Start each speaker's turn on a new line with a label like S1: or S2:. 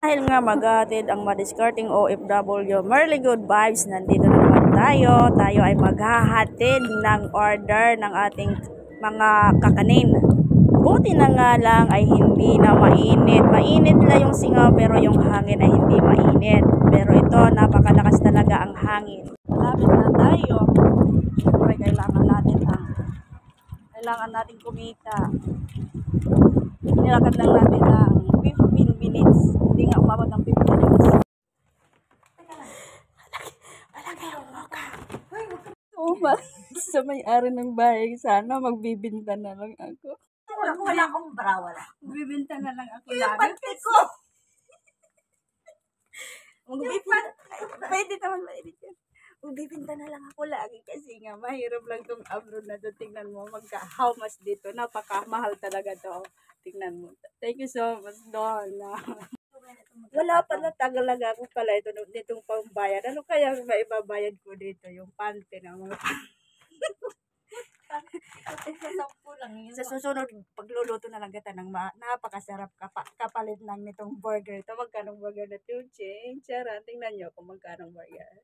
S1: Dahil nga maghatid ang madiskarting OFW, Merly Good Vibes, nandito na naman tayo. Tayo ay maghahatid ng order ng ating mga kakanin. Buti na nga lang ay hindi na mainit. Mainit lang yung singaw pero yung hangin ay hindi mainit. Pero ito, napakalakas talaga ang hangin. Malapit na tayo. Siyempre, kailangan natin kumita. Nilakad lang natin ng 15 minutes. Hindi nga umabot ng 15 minutes. Malaki ang mukha. Sa may-ari ng bahay, sana magbibinta na lang ako.
S2: Wala akong bra, wala.
S1: Magbibinta na lang ako
S2: Yung
S1: lagi.
S2: panty ko!
S1: Pwede naman mainit yan. Magbibinta na lang ako lagi kasi nga mahirap lang tong abroad na to. Tingnan mo, how much dito. Napakamahal talaga to. Tingnan mo. Thank you so much, Donna. Wala pala, tagalaga ako pala nitong pambayad. Ano kaya maibabayad ko dito? Yung pante ng mga sa susunod, pagluluto na lang kita ng napakasarap kapalit lang nitong burger. Ito, magkanong burger na ito? Ching, charot. Tingnan nyo kung magkanong burger.